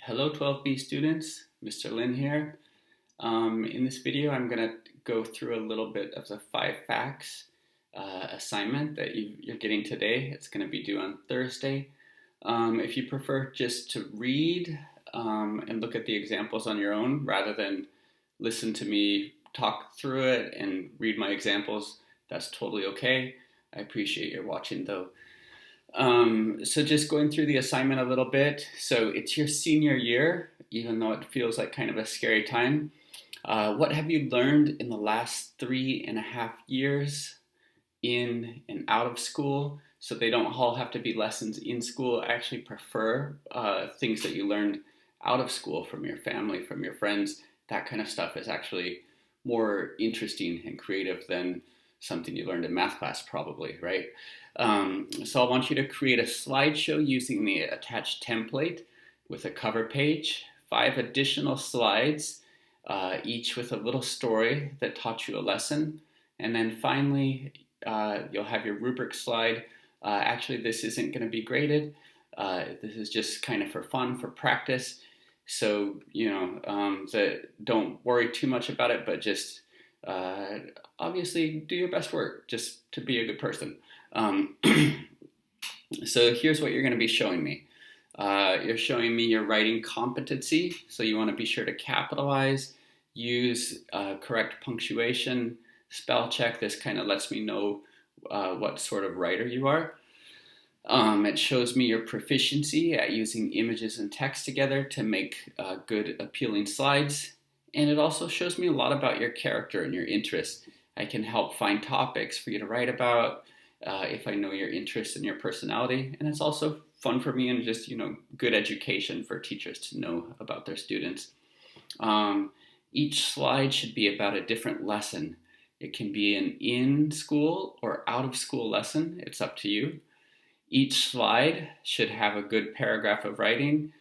Hello 12B students, Mr. Lynn here. In this video I'm going to go through a little bit of the 5 facts assignment that you're getting today. It's going to be due on Thursday. If you prefer just to read and look at the examples on your own rather than listen to me talk through it and read my examples, that's totally okay. I appreciate your watching though. So just going through the assignment a little bit. So it's your senior year, even though it feels like kind of a scary time. What have you learned in the last 3.5 years in and out of school? So they don't all have to be lessons in school. I actually prefer things that you learned out of school from your family, from your friends. That kind of stuff is actually more interesting and creative than something you learned in math class probably, right? So I want you to create a slideshow using the attached template with a cover page, 5 additional slides, each with a little story that taught you a lesson. And then finally, you'll have your rubric slide. Actually, this isn't going to be graded. This is just kind of for fun, for practice. So, don't worry too much about it, but just obviously do your best work just to be a good person. So here's what you're going to be showing me. You're showing me your writing competency. So you want to be sure to capitalize, use correct punctuation, spell check. This kind of lets me know what sort of writer you are. It shows me your proficiency at using images and text together to make good, appealing slides. And it also shows me a lot about your character and your interests. I can help find topics for you to write about if I know your interests and your personality. And it's also fun for me and just, good education for teachers to know about their students. Each slide should be about a different lesson. It can be an in-school or out-of-school lesson. It's up to you. Each slide should have a good paragraph of writing,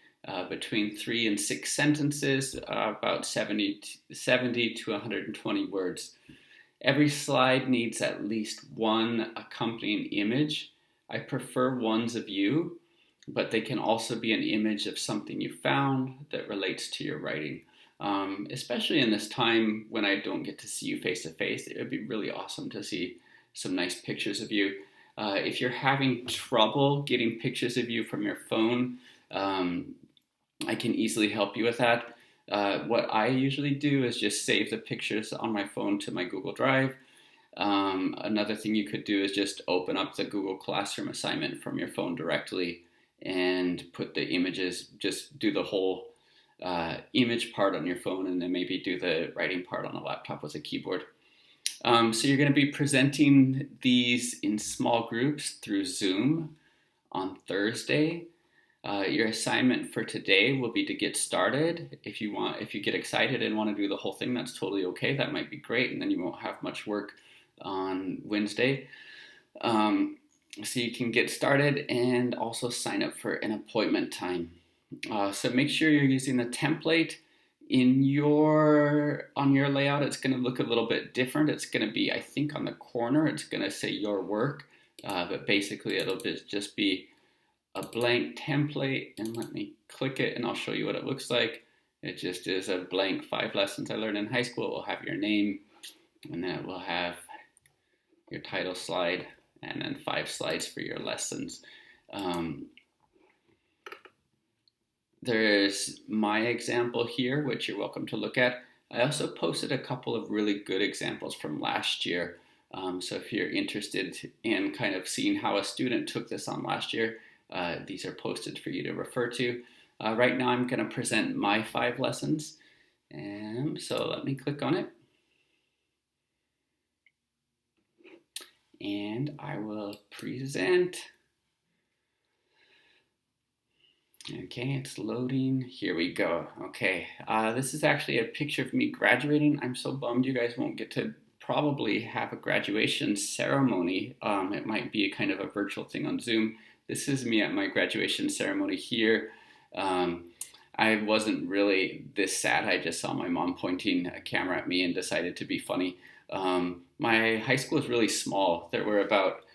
between 3 and 6 sentences, about 70 to 120 words. Every slide needs at least one accompanying image. I prefer ones of you, but they can also be an image of something you found that relates to your writing. Especially in this time when I don't get to see you face to face, it would be really awesome to see some nice pictures of you. If you're having trouble getting pictures of you from your phone, I can easily help you with that. What I usually do is just save the pictures on my phone to my Google Drive. Another thing you could do is just open up the Google Classroom assignment from your phone directly and put the images, just do the whole image part on your phone and then maybe do the writing part on a laptop with a keyboard. So you're going to be presenting these in small groups through Zoom on Thursday. Your assignment for today will be to get started. If you get excited and want to do the whole thing, that's totally okay. That might be great, and then you won't have much work on Wednesday. So you can get started and also sign up for an appointment time. So make sure you're using the template. On your layout, it's going to look a little bit different. It's going to be, I think, on the corner, it's going to say your work, but basically it'll just be a blank template, and let me click it and I'll show you what it looks like. It just is a blank 5 lessons I learned in high school. It will have your name, and then it will have your title slide, and then 5 slides for your lessons. There's my example here, which you're welcome to look at. I also posted a couple of really good examples from last year. So if you're interested in kind of seeing how a student took this on last year, these are posted for you to refer to. Right now I'm going to present my 5 lessons. And so let me click on it. And I will present. Okay, it's loading. Here we go. Okay, this is actually a picture of me graduating. I'm so bummed you guys won't get to probably have a graduation ceremony. It might be a kind of a virtual thing on Zoom. This is me at my graduation ceremony here. I wasn't really this sad. I just saw my mom pointing a camera at me and decided to be funny. My high school is really small. There were about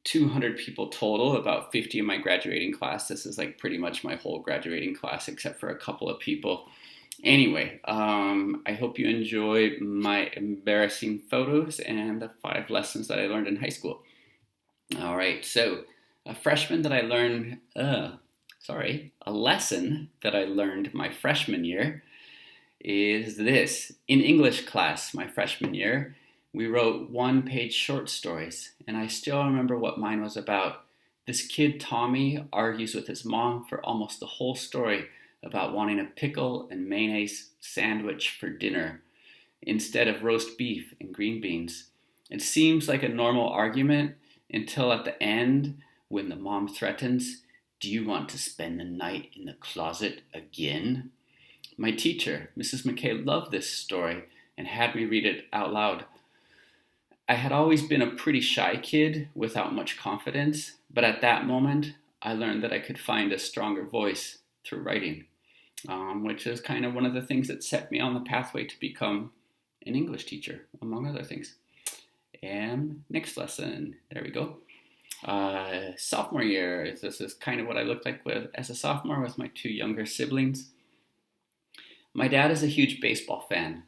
200 people total, about 50 in my graduating class. This is like pretty much my whole graduating class except for a couple of people. Anyway, I hope you enjoy my embarrassing photos and the 5 lessons that I learned in high school. All right, so a lesson that I learned my freshman year is this. In English class, my freshman year, we wrote 1-page short stories, and I still remember what mine was about. This kid, Tommy, argues with his mom for almost the whole story about wanting a pickle and mayonnaise sandwich for dinner instead of roast beef and green beans. It seems like a normal argument until at the end when the mom threatens, "Do you want to spend the night in the closet again?" My teacher, Mrs. McKay, loved this story and had me read it out loud. I had always been a pretty shy kid without much confidence, but at that moment, I learned that I could find a stronger voice through writing, which is kind of one of the things that set me on the pathway to become an English teacher, among other things. And next lesson, there we go. Sophomore year, this is kind of what I looked like as a sophomore with my 2 younger siblings. My dad is a huge baseball fan.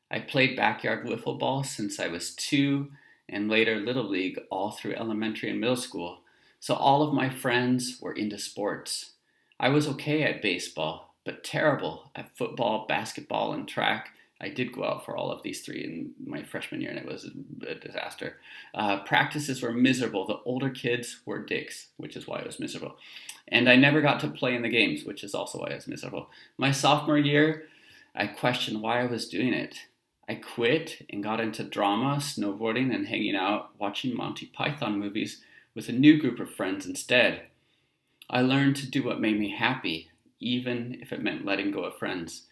I played backyard wiffle ball since I was 2 and later Little League all through elementary and middle school. So all of my friends were into sports. I was okay at baseball, but terrible at football, basketball, and track. I did go out for all of these 3 in my freshman year, and it was a disaster. Practices were miserable. The older kids were dicks, which is why I was miserable. And I never got to play in the games, which is also why I was miserable. My sophomore year, I questioned why I was doing it. I quit and got into drama, snowboarding, and hanging out, watching Monty Python movies with a new group of friends instead. I learned to do what made me happy, even if it meant letting go of friends.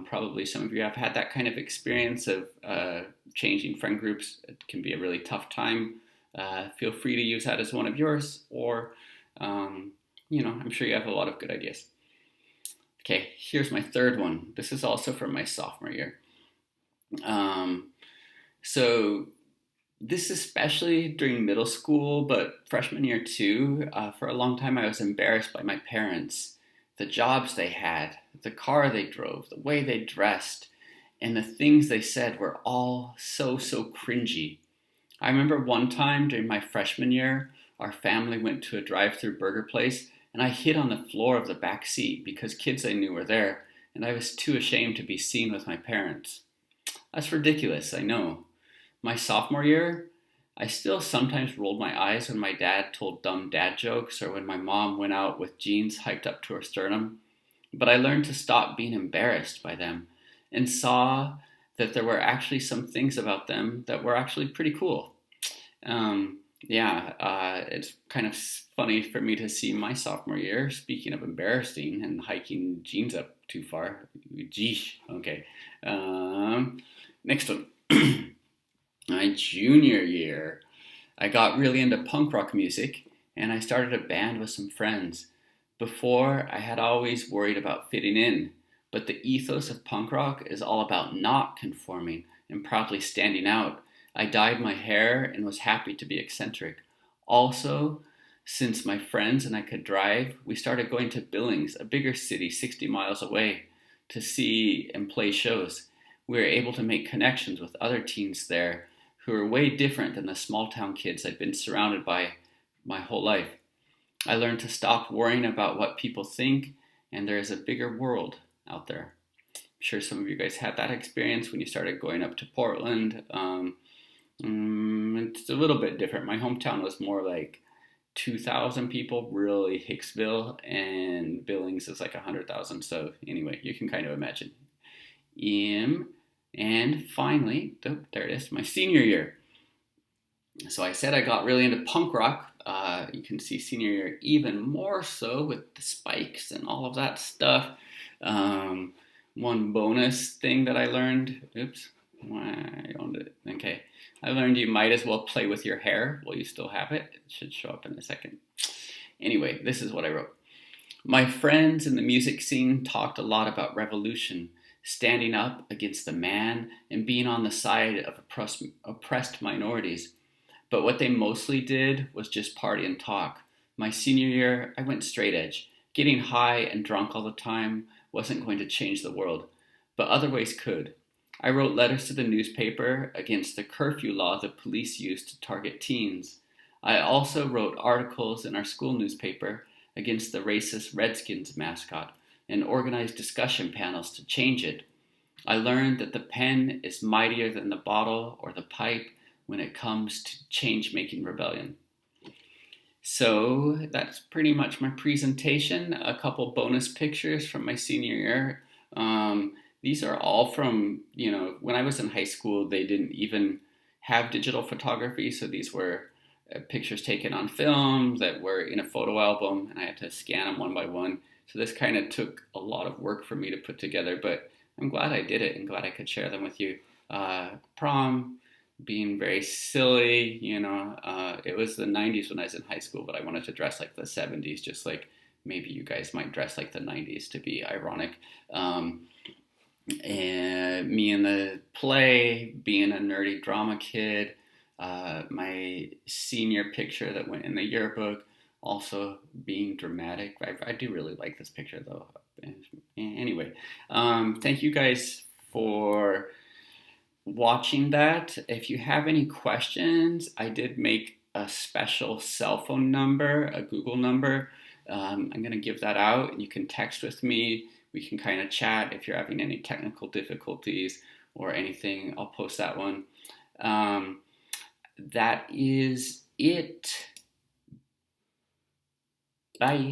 Probably some of you have had that kind of experience of changing friend groups. It can be a really tough time. Feel free to use that as one of yours, or, I'm sure you have a lot of good ideas. Okay, here's my 3rd one. This is also from my sophomore year. So this especially during middle school, but freshman year too, for a long time I was embarrassed by my parents. The jobs they had, the car they drove, the way they dressed, and the things they said were all so cringy. I remember one time during my freshman year, our family went to a drive-through burger place, and I hid on the floor of the back seat because kids I knew were there, and I was too ashamed to be seen with my parents. That's ridiculous, I know. My sophomore year, I still sometimes rolled my eyes when my dad told dumb dad jokes or when my mom went out with jeans hiked up to her sternum. But I learned to stop being embarrassed by them and saw that there were actually some things about them that were actually pretty cool. It's kind of funny for me to see my sophomore year, speaking of embarrassing and hiking jeans up too far. Geesh, okay. Next one. My junior year, I got really into punk rock music and I started a band with some friends. Before, I had always worried about fitting in, but the ethos of punk rock is all about not conforming and proudly standing out. I dyed my hair and was happy to be eccentric. Also, since my friends and I could drive, we started going to Billings, a bigger city 60 miles away, to see and play shows. We were able to make connections with other teens there who were way different than the small town kids I'd been surrounded by my whole life. I learned to stop worrying about what people think, and there is a bigger world out there. I'm sure some of you guys had that experience when you started going up to Portland. It's a little bit different. My hometown was more like 2,000 people, really Hicksville, and Billings is like 100,000. So anyway, you can kind of imagine. And finally, there it is, my senior year. So I said I got really into punk rock. You can see senior year even more so with the spikes and all of that stuff. One bonus thing that I learned, I owned it. Okay, I learned you might as well play with your hair while you still have it. It should show up in a second. Anyway, this is what I wrote. My friends in the music scene talked a lot about revolution, standing up against the man and being on the side of oppressed minorities. But what they mostly did was just party and talk. My senior year, I went straight edge. Getting high and drunk all the time wasn't going to change the world, but other ways could. I wrote letters to the newspaper against the curfew law the police used to target teens. I also wrote articles in our school newspaper against the racist Redskins mascot and organized discussion panels to change it. I learned that the pen is mightier than the bottle or the pipe when it comes to change making rebellion. So that's pretty much my presentation. A couple bonus pictures from my senior year. These are all from, when I was in high school, they didn't even have digital photography. So these were pictures taken on film that were in a photo album, and I had to scan them one by one. So this kind of took a lot of work for me to put together, but I'm glad I did it and glad I could share them with you. Prom, being very silly, it was the 90s when I was in high school, but I wanted to dress like the 70s, just like maybe you guys might dress like the 90s to be ironic. And me in the play, being a nerdy drama kid, my senior picture that went in the yearbook, also being dramatic. I do really like this picture though. Anyway, thank you guys for watching that. If you have any questions, I did make a special cell phone number, a Google number. I'm going to give that out, and you can text with me. We can kind of chat if you're having any technical difficulties or anything. I'll post that one. That is it. Bye.